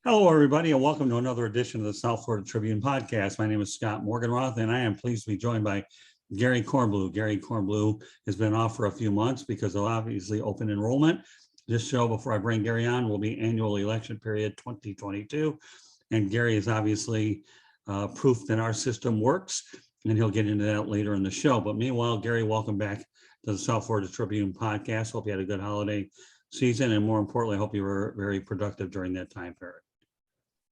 Hello, everybody, and welcome to another edition of the South Florida Tribune podcast. My name is Scott Morganroth, and I am pleased to be joined by Gary Kornbluh. Gary Kornbluh has been off for a few months because of obviously open enrollment. This show, before I bring Gary on, will be Annual Election Period 2022. And Gary is obviously proof that our system works, and he'll get into that later in the show. But meanwhile, Gary, welcome back to the South Florida Tribune podcast. Hope you had a good holiday season, and more importantly, hope you were very productive during that time period.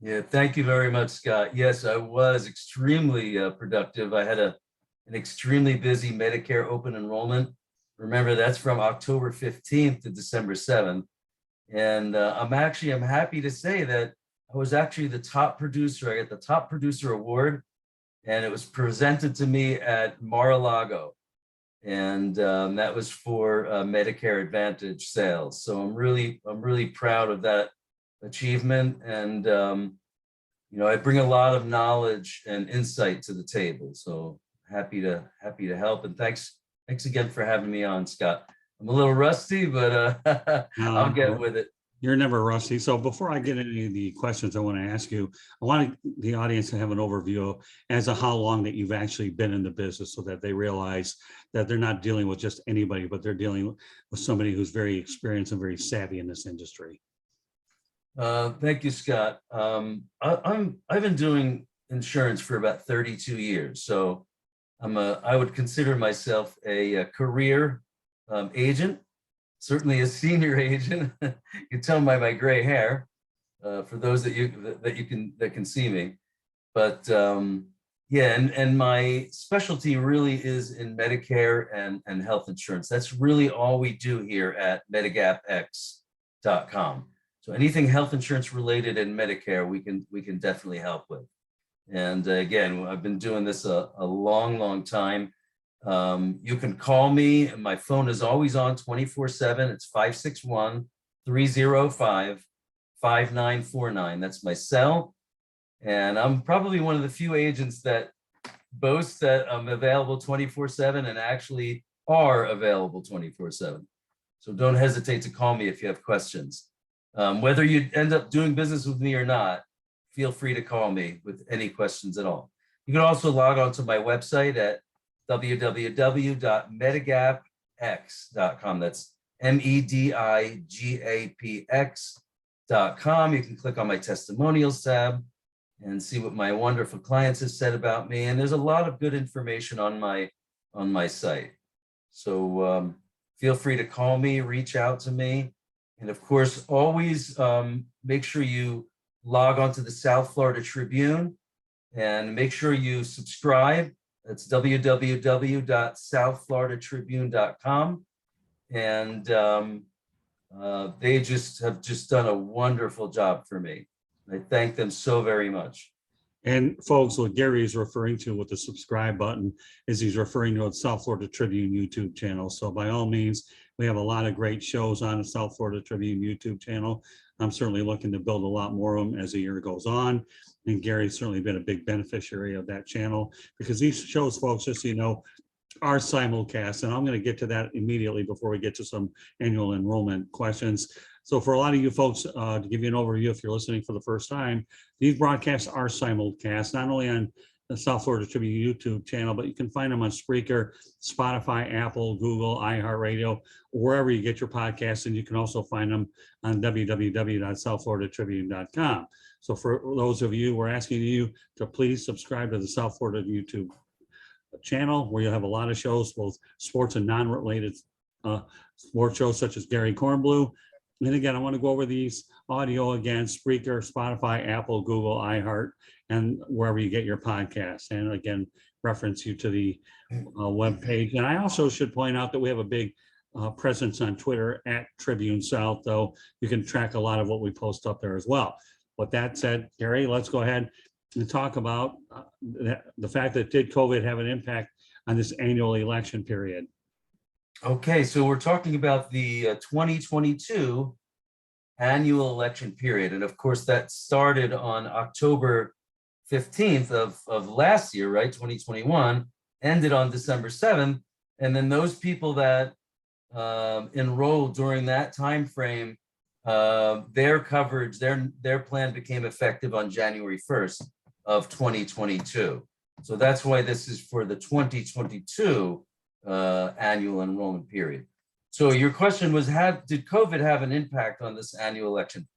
Yeah, thank you very much, Scott. Yes, I was extremely productive. I had an extremely busy Medicare open enrollment. Remember, that's from October 15th to December 7th. And I'm happy to say that I was actually the top producer. I got the top producer award, and it was presented to me at Mar-a-Lago. And that was for Medicare Advantage sales. So I'm really proud of that achievement, and I bring a lot of knowledge and insight to the table. So happy to help, and thanks again for having me on, Scott. I'm a little rusty, but I'll get with it. You're never rusty. So before I get into the questions I want to ask you, I want the audience to have an overview as to how long that you've actually been in the business, so that they realize that they're not dealing with just anybody, but they're dealing with somebody who's very experienced and very savvy in this industry. Thank you, Scott. I've been doing insurance for about 32 years. So I would consider myself a career agent, certainly a senior agent. You can tell by my gray hair, for those that can see me. But yeah, and my specialty really is in Medicare and health insurance. That's really all we do here at medigapx.com. So anything health insurance related in Medicare, we can definitely help with. And again, I've been doing this a long time. You can call me, and my phone is always on 24/7. It's 561-305-5949. That's my cell. And I'm probably one of the few agents that boast that I'm available 24/7 and actually are available 24/7. So don't hesitate to call me if you have questions. Whether you end up doing business with me or not, feel free to call me with any questions at all. You can also log on to my website at www.medigapx.com. That's MEDIGAPX.com. You can click on my testimonials tab and see what my wonderful clients have said about me. And there's a lot of good information on my site. So feel free to call me, reach out to me. And of course, always make sure you log on to the South Florida Tribune and make sure you subscribe. That's www.southfloridatribune.com. And they have just done a wonderful job for me. I thank them so very much. And folks, what Gary is referring to with the subscribe button is he's referring to the South Florida Tribune YouTube channel. So by all means, we have a lot of great shows on the South Florida Tribune YouTube channel. I'm certainly looking to build a lot more of them as the year goes on. And Gary's certainly been a big beneficiary of that channel, because these shows, folks, just so you know, are simulcast. And I'm going to get to that immediately before we get to some annual enrollment questions. So for a lot of you folks, to give you an overview, if you're listening for the first time, these broadcasts are simulcast, not only on the South Florida Tribune YouTube channel, but you can find them on Spreaker, Spotify, Apple, Google, iHeartRadio, wherever you get your podcasts. And you can also find them on www.southfloridatribune.com. So for those of you, we're asking you to please subscribe to the South Florida YouTube channel, where you'll have a lot of shows, both sports and non-related sports shows, such as Gary Kornbluh. And again, I want to go over these audio again: Spreaker, Spotify, Apple, Google, iHeart, and wherever you get your podcasts. And again, reference you to the web page. And I also should point out that we have a big presence on Twitter at Tribune South, though you can track a lot of what we post up there as well. With that said, Gary, let's go ahead and talk about the fact that did COVID have an impact on this annual election period? Okay, so we're talking about the 2022 annual election period. And of course, that started on October 15th of last year, right, 2021, ended on December 7th. And then those people that enrolled during that time frame their coverage, their plan became effective on January 1st of 2022. So that's why this is for the 2022 annual enrollment period. So your question was, did COVID have an impact on this annual election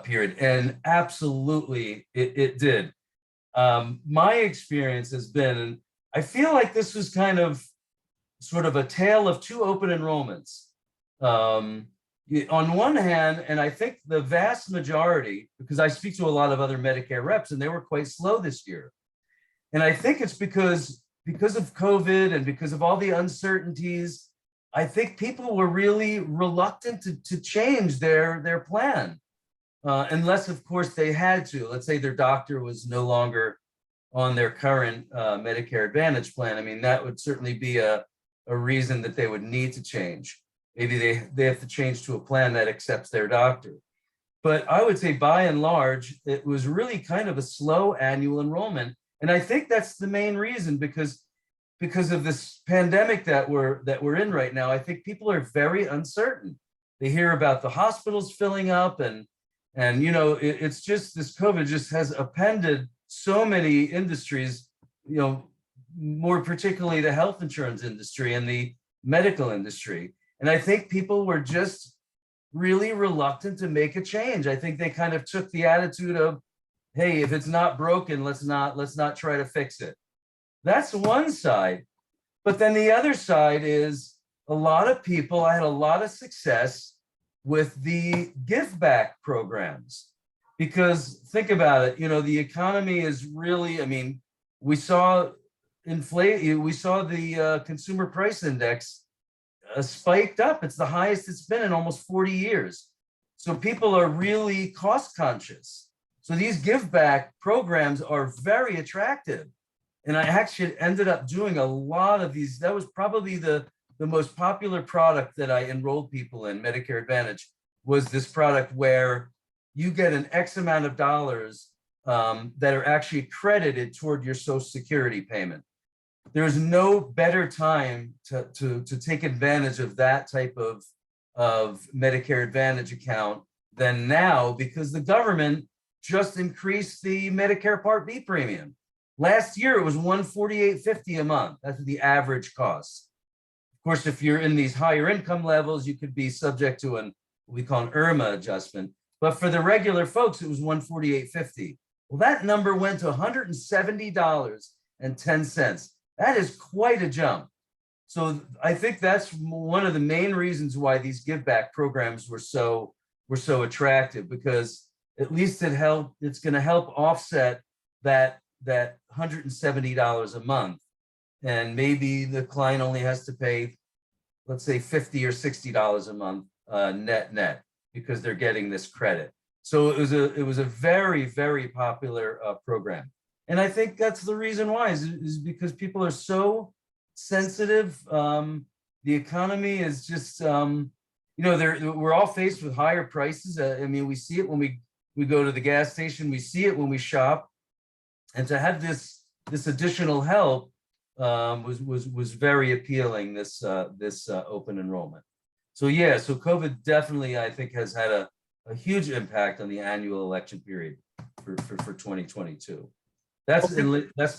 period? And absolutely, it did. My experience has been, and I feel like this was kind of sort of a tale of two open enrollments. On one hand, and I think the vast majority, because I speak to a lot of other Medicare reps, and they were quite slow this year. And I think it's because of COVID and because of all the uncertainties, I think people were really reluctant to change their plan. Unless, of course, they had to. Let's say their doctor was no longer on their current Medicare Advantage plan. I mean, that would certainly be a reason that they would need to change. Maybe they have to change to a plan that accepts their doctor. But I would say by and large, it was really kind of a slow annual enrollment. And I think that's the main reason, because of this pandemic that we're in right now. I think people are very uncertain. They hear about the hospitals filling up, and you know, it's just, this COVID just has upended so many industries, you know, more particularly the health insurance industry and the medical industry. And I think people were just really reluctant to make a change. I think they kind of took the attitude of, hey, if it's not broken, let's not try to fix it. That's one side. But then the other side is a lot of people, I had a lot of success with the give back programs. Because think about it, you know, the economy is really, I mean, we saw the consumer price index spiked up. It's the highest it's been in almost 40 years. So people are really cost conscious. So these give back programs are very attractive. And I actually ended up doing a lot of these. That was probably the most popular product that I enrolled people in, Medicare Advantage, was this product where you get an X amount of dollars that are actually credited toward your Social Security payment. There's no better time to take advantage of that type of Medicare Advantage account than now, because the government just increased the Medicare Part B premium. Last year, it was $148.50 a month. That's the average cost. Of course, if you're in these higher income levels, you could be subject to what we call an IRMA adjustment. But for the regular folks, it was $148.50. Well, that number went to $170.10. That is quite a jump. So I think that's one of the main reasons why these give back programs were so attractive, because at least it's going to help offset that $170 a month. And maybe the client only has to pay, let's say, $50 or $60 a month net, because they're getting this credit. So it was a very, very popular program. And I think that's the reason why, is because people are so sensitive. The economy is just, you know, we're all faced with higher prices. I mean, we see it when we go to the gas station, we see it when we shop. And to have this additional help was very appealing, this open enrollment. So yeah, so COVID definitely, I think, has had a huge impact on the annual election period for 2022. That's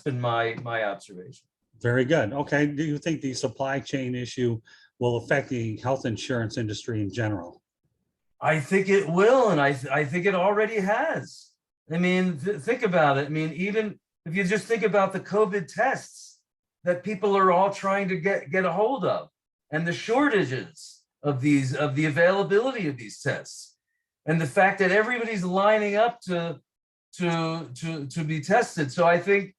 been my observation. Very good. Okay. Do you think the supply chain issue will affect the health insurance industry in general? I think it will, and I think it already has. I mean, think about it. I mean, even if you just think about the COVID tests that people are all trying to get a hold of, and the shortages of the availability of these tests, and the fact that everybody's lining up to be tested. So I think,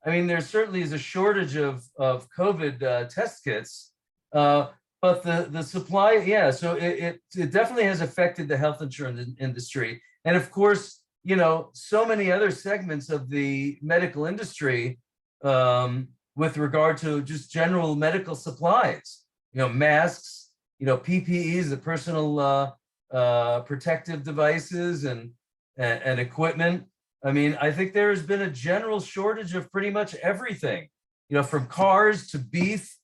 I mean, there certainly is a shortage of COVID test kits, but the supply, yeah. So it definitely has affected the health insurance industry, and of course, you know, so many other segments of the medical industry with regard to just general medical supplies. You know, masks, you know, PPEs, the personal protective devices, and equipment. I mean, I think there has been a general shortage of pretty much everything, you know, from cars to beef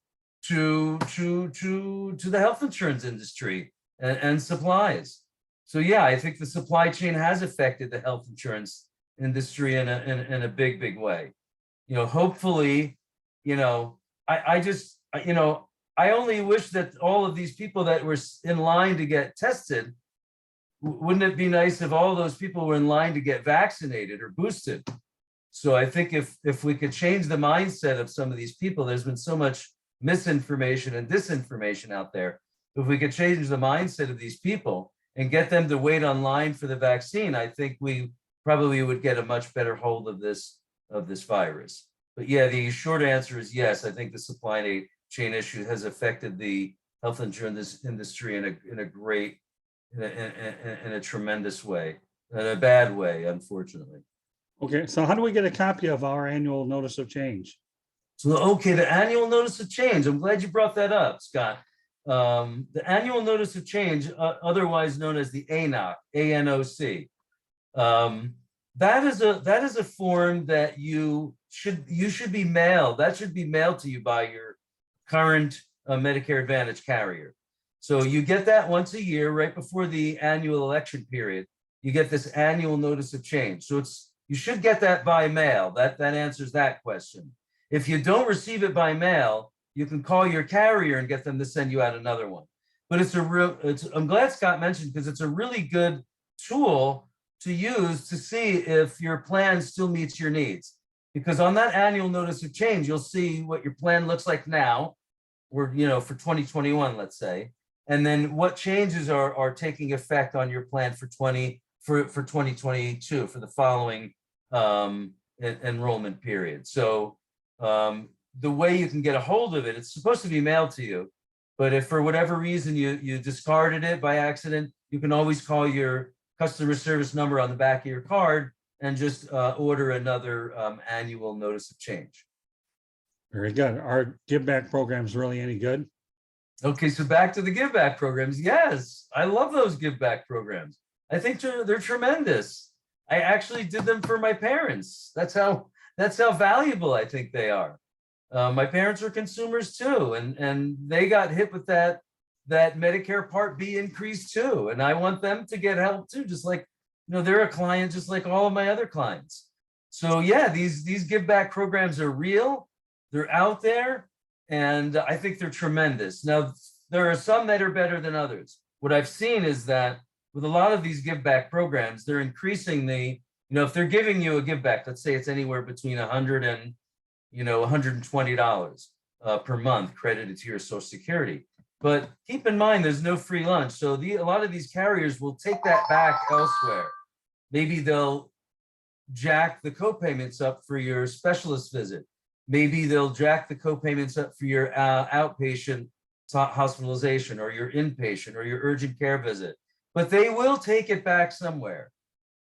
to the health insurance industry and supplies. So yeah, I think the supply chain has affected the health insurance industry in a big way. Hopefully, I just, I only wish that all of these people that were in line to get tested, wouldn't it be nice if all those people were in line to get vaccinated or boosted? So I think if we could change the mindset of some of these people, there's been so much misinformation and disinformation out there. If we could change the mindset of these people and get them to wait online for the vaccine, I think we probably would get a much better hold of this virus. But yeah, the short answer is yes. I think the supply chain issue has affected the health insurance industry in a tremendous way, in a bad way, unfortunately. Okay, so how do we get a copy of our annual notice of change? So, okay, the annual notice of change. I'm glad you brought that up, Scott. The annual notice of change, otherwise known as the ANOC, ANOC. That is a form that you should be mailed. That should be mailed to you by your current Medicare Advantage carrier. So you get that once a year, right before the annual election period. You get this annual notice of change. So you should get that by mail. That answers that question. If you don't receive it by mail, you can call your carrier and get them to send you out another one. But I'm glad Scott mentioned, because it's a really good tool to use to see if your plan still meets your needs. Because on that annual notice of change, you'll see what your plan looks like now, or for 2021, let's say, and then what changes are taking effect on your plan for 2022 for the following enrollment period. So the way you can get a hold of it, it's supposed to be mailed to you, but if for whatever reason you discarded it by accident, you can always call your customer service number on the back of your card and just order another annual notice of change. Very good. Are give back programs really any good? Okay, so back to the give back programs. Yes, I love those give back programs. I think they're tremendous. I actually did them for my parents. That's how valuable I think they are. My parents are consumers too, and they got hit with that Medicare Part B increase too, and I want them to get help too. Just like they're a client, just like all of my other clients. So yeah, these give back programs are real. They're out there, and I think they're tremendous. Now there are some that are better than others. What I've seen is that with a lot of these give back programs, they're increasing if they're giving you a give back, let's say it's anywhere between $100 and $120 per month credited to your Social Security. But keep in mind, there's no free lunch. So a lot of these carriers will take that back elsewhere. Maybe they'll jack the co-payments up for your specialist visit. Maybe they'll jack the co-payments up for your outpatient hospitalization or your inpatient or your urgent care visit. But they will take it back somewhere.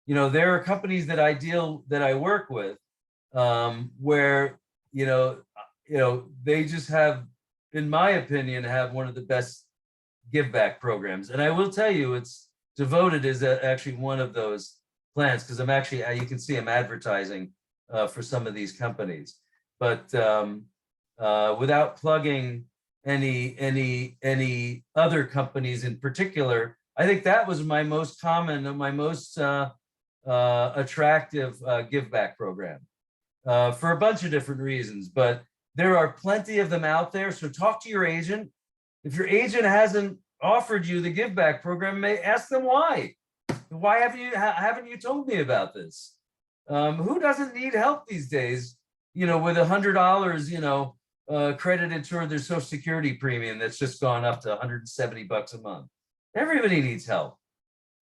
There are companies that I work with where they just have, in my opinion, have one of the best give back programs. And I will tell you, it's Devoted is actually one of those plans, because you can see I'm advertising for some of these companies. But without plugging any other companies in particular, I think that was my most common and my most attractive give back program for a bunch of different reasons. But there are plenty of them out there. So talk to your agent. If your agent hasn't offered you the give back program, ask them why. Why haven't you told me about this? Who doesn't need help these days? With $100, credited toward their Social Security premium that's just gone up to $170 a month. Everybody needs help.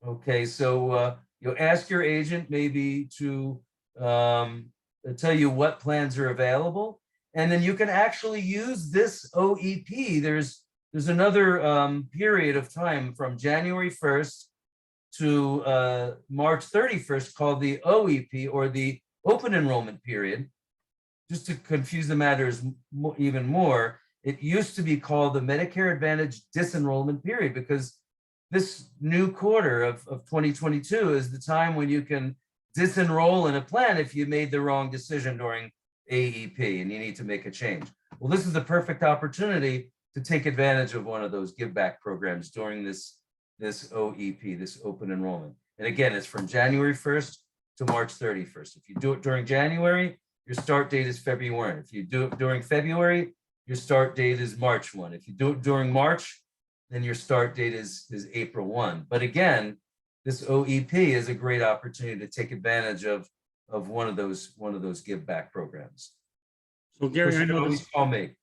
Okay, so ask your agent maybe to tell you what plans are available, and then you can actually use this OEP. There's another period of time from January 1st to March 31st called the OEP, or the open enrollment period. Just to confuse the matters even more, it used to be called the Medicare Advantage disenrollment period, because this new quarter of 2022 is the time when you can disenroll in a plan if you made the wrong decision during AEP and you need to make a change. Well, this is the perfect opportunity to take advantage of one of those give back programs during this this OEP, this open enrollment. And again, it's from January 1st to March 31st. If you do it during January, your start date is February 1. If you do it during February, your start date is March 1. If you do it during March, then your start date is April 1. But again, this OEP is a great opportunity to take advantage of one of those give back programs. So Gary, I know this, call me.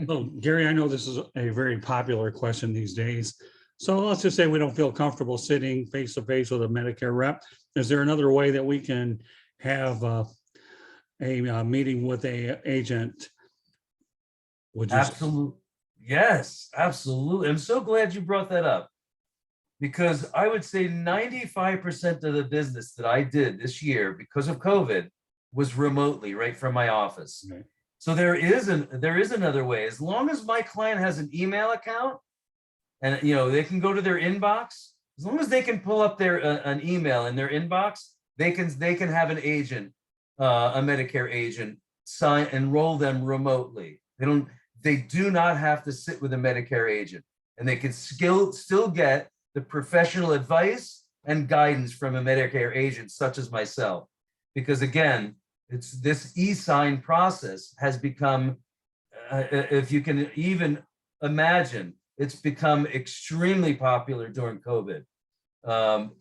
so Gary, I know this is a very popular question these days. So let's just say we don't feel comfortable sitting face to face with a Medicare rep. Is there another way that we can have a meeting with a agent? Would you? Absolutely. Yes, absolutely. I'm so glad you brought that up, because I would say 95% of the business that I did this year because of COVID was remotely, right from my office. Right. So there is another way. As long as my client has an email account and they can go to their inbox, as long as they can pull up their an email in their inbox, they can have an agent, a Medicare agent, enroll them remotely. They do not have to sit with a Medicare agent, and they can still get the professional advice and guidance from a Medicare agent such as myself. Because again, it's this e-sign process has become, if you can even imagine, it's become extremely popular during COVID,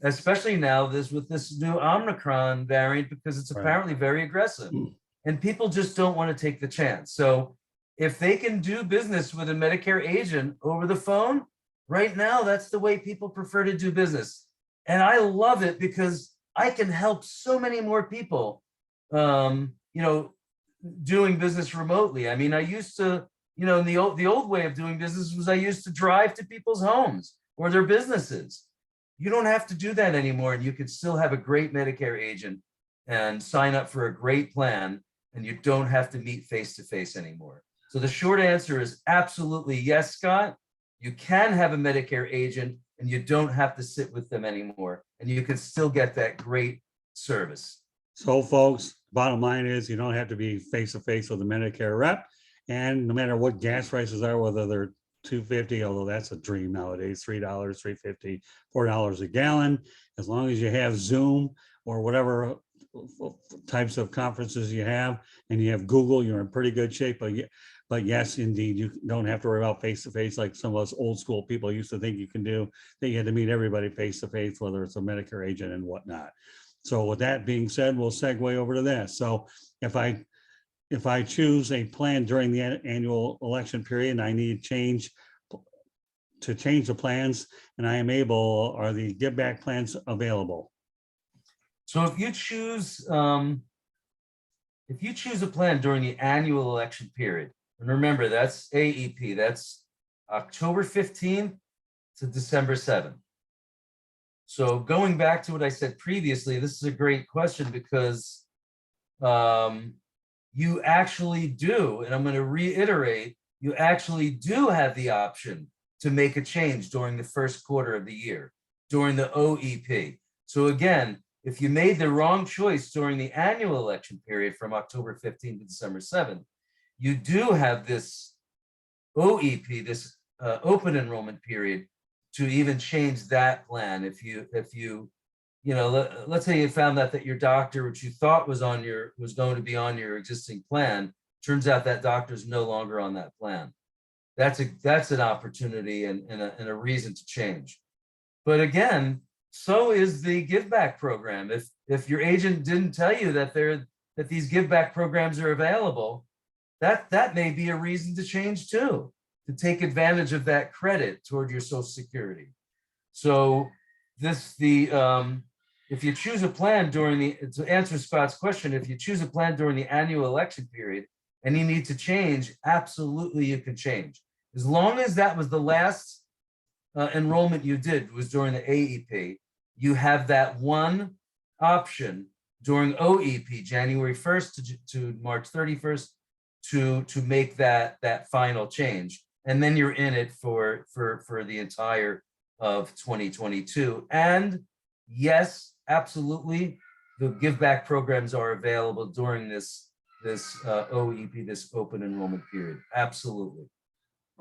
especially now with this new Omicron variant, because it's apparently very aggressive, and people just don't want to take the chance. So if they can do business with a Medicare agent over the phone, right now, that's the way people prefer to do business. And I love it because I can help so many more people, doing business remotely. I mean, I used to, the old way of doing business was I used to drive to people's homes or their businesses. You don't have to do that anymore, and you can still have a great Medicare agent and sign up for a great plan, and you don't have to meet face-to-face anymore. So the short answer is absolutely yes, Scott. You can have a Medicare agent and you don't have to sit with them anymore, and you can still get that great service. So folks, bottom line is you don't have to be face to face with a Medicare rep, and no matter what gas prices are, whether they're $2.50, although that's a dream nowadays, $3, $3.50, $4 a gallon, as long as you have Zoom or whatever types of conferences you have, and you have Google, you're in pretty good shape. But yes, indeed, you don't have to worry about face-to-face like some of us old school people used to think you can do. That you had to meet everybody face-to-face, whether it's a Medicare agent and whatnot. So with that being said, we'll segue over to this. So if I choose a plan during the annual election period and I need change the plans, and I am able, are the give back plans available? So if you choose a plan during the annual election period, and remember, that's AEP, that's October 15th to December 7th. So going back to what I said previously, this is a great question because you actually do, and I'm going to reiterate, you actually do have the option to make a change during the first quarter of the year, during the OEP. So again, if you made the wrong choice during the annual election period from October 15th to December 7th, you do have this OEP, this open enrollment period, to even change that plan. If you let's say you found out that your doctor, which you thought was going to be on your existing plan, turns out that doctor's no longer on that plan. That's an opportunity and a reason to change. But again, so is the give back program. If your agent didn't tell you that these give back programs are available, that may be a reason to change too, to take advantage of that credit toward your Social Security. So if you choose a plan to answer Scott's question, if you choose a plan during the annual election period and you need to change, absolutely you can change. As long as that was the last enrollment you did was during the AEP, you have that one option during OEP, January 1st to March 31st, to make that final change. And then you're in it for the entire of 2022. And yes, absolutely, the give back programs are available during this OEP, this open enrollment period. Absolutely.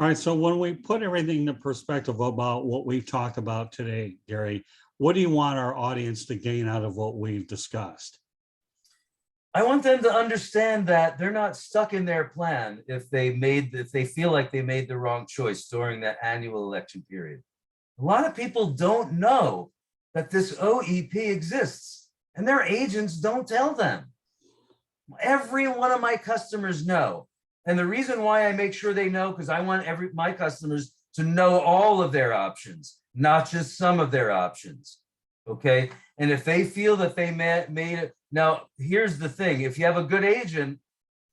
All right, so when we put everything into perspective about what we've talked about today, Gary, what do you want our audience to gain out of what we've discussed? I want them to understand that they're not stuck in their plan if they feel like they made the wrong choice during that annual election period. A lot of people don't know that this OEP exists, and their agents don't tell them. Every one of my customers know. And the reason why I make sure they know, because I want my customers to know all of their options, not just some of their options. Okay. And if they feel that they made it, now here's the thing: if you have a good agent,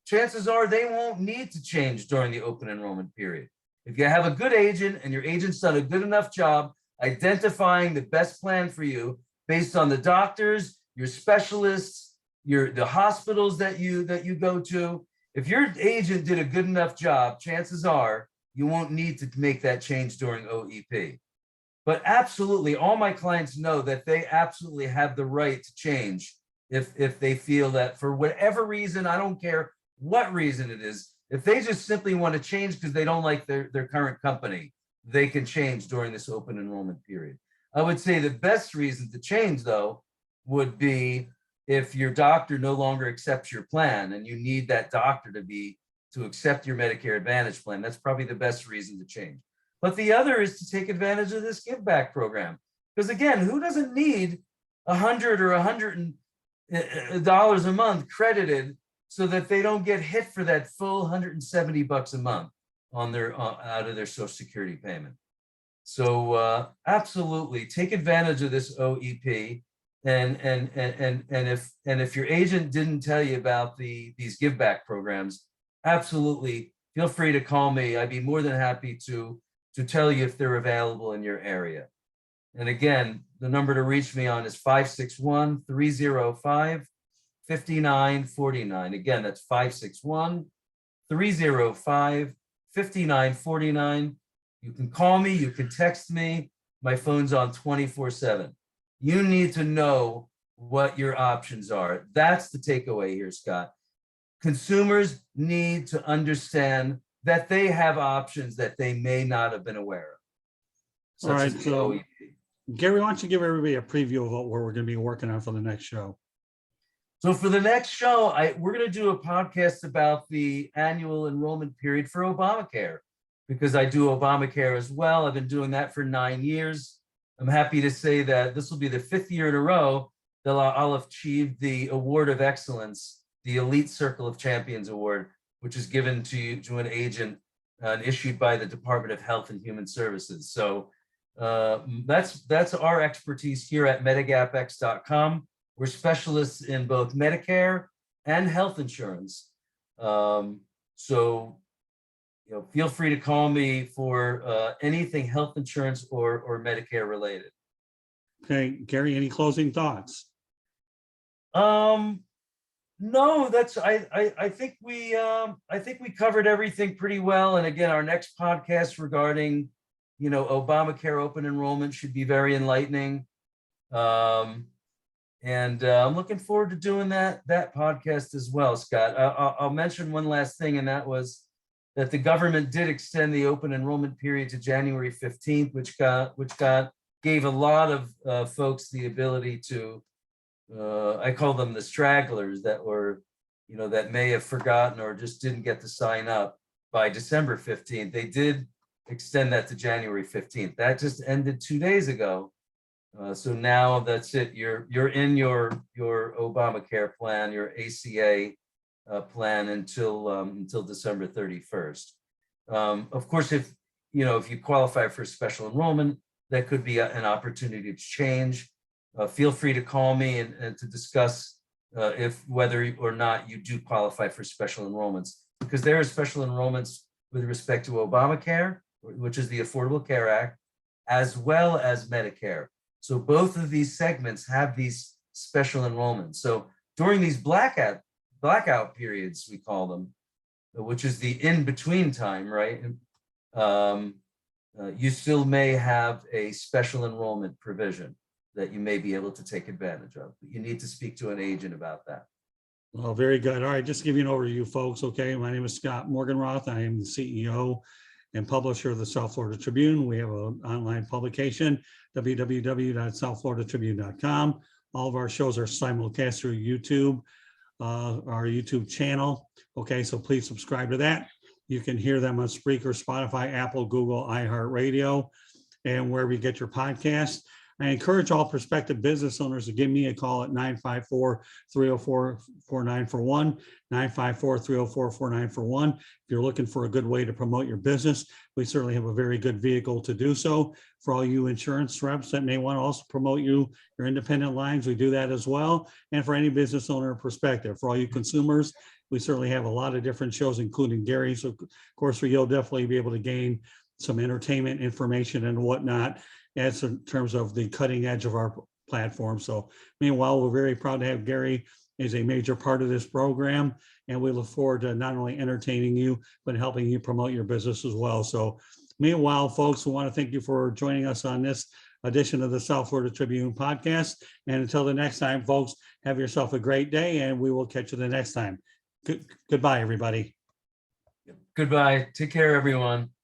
chances are they won't need to change during the open enrollment period. If you have a good agent and your agent's done a good enough job identifying the best plan for you based on the doctors, your specialists, the hospitals that you go to, if your agent did a good enough job, chances are you won't need to make that change during OEP. But absolutely, all my clients know that they absolutely have the right to change if they feel that for whatever reason, I don't care what reason it is, if they just simply want to change because they don't like their current company, they can change during this open enrollment period. I would say the best reason to change, though, would be if your doctor no longer accepts your plan and you need that doctor to accept your Medicare Advantage plan. That's probably the best reason to change. But the other is to take advantage of this give back program. Because again, who doesn't need $100 or $100 a month credited so that they don't get hit for that full $170 a month on their out of their Social Security payment? So absolutely take advantage of this OEP. And if your agent didn't tell you about these give back programs, absolutely feel free to call me. I'd be more than happy to tell you if they're available in your area. And again, the number to reach me on is 561-305-5949. Again, that's 561-305-5949. You can call me, you can text me. My phone's on 24/7. You need to know what your options are. That's the takeaway here, Scott. Consumers need to understand that they have options that they may not have been aware of. All right, so Gary, why don't you give everybody a preview of what we're going to be working on for the next show? So for the next show, we're going to do a podcast about the annual enrollment period for Obamacare, because I do Obamacare as well. I've been doing that for 9 years. I'm happy to say that this will be the 5th year in a row that I'll have achieved the Award of Excellence, the Elite Circle of Champions Award, which is given to an agent and issued by the Department of Health and Human Services. So that's our expertise here at medigapx.com. We're specialists in both Medicare and health insurance. So feel free to call me for anything health insurance or Medicare related. Okay, Gary, any closing thoughts? No, I think we covered everything pretty well. And again, our next podcast regarding Obamacare open enrollment should be very enlightening. And I'm looking forward to doing that podcast as well, Scott. I'll mention one last thing, and that was that the government did extend the open enrollment period to January 15th, which gave a lot of folks the ability to, I call them the stragglers that were, that may have forgotten or just didn't get to sign up by December 15th. They did extend that to January 15th. That just ended 2 days ago. So now that's it. You're in your Obamacare plan, your ACA plan until December 31st. Of course, if you qualify for special enrollment, that could be an opportunity to change. Feel free to call me and to discuss whether or not you do qualify for special enrollments, because there are special enrollments with respect to Obamacare, which is the Affordable Care Act, as well as Medicare. So both of these segments have these special enrollments. So during these blackout periods, we call them, which is the in-between time, right? You still may have a special enrollment provision that you may be able to take advantage of. But you need to speak to an agent about that. Well, very good. All right, just to give you an overview, folks. Okay, my name is Scott Morganroth. I am the CEO and publisher of the South Florida Tribune. We have an online publication, www.southfloridatribune.com. All of our shows are simulcast through YouTube, our YouTube channel. Okay, so please subscribe to that. You can hear them on Spreaker, Spotify, Apple, Google, iHeartRadio, and wherever you get your podcasts. I encourage all prospective business owners to give me a call at 954-304-4941, 954-304-4941. If you're looking for a good way to promote your business, we certainly have a very good vehicle to do so. For all you insurance reps that may want to also promote your independent lines, we do that as well. And for any business owner perspective, for all you consumers, we certainly have a lot of different shows, including Gary's, of course, where you'll definitely be able to gain some entertainment information and whatnot as in terms of the cutting edge of our platform. So meanwhile, we're very proud to have Gary as a major part of this program, and we look forward to not only entertaining you, but helping you promote your business as well. So meanwhile, folks, we want to thank you for joining us on this edition of the South Florida Tribune podcast. And until the next time, folks, have yourself a great day, and we will catch you the next time. Goodbye, everybody. Goodbye. Take care, everyone.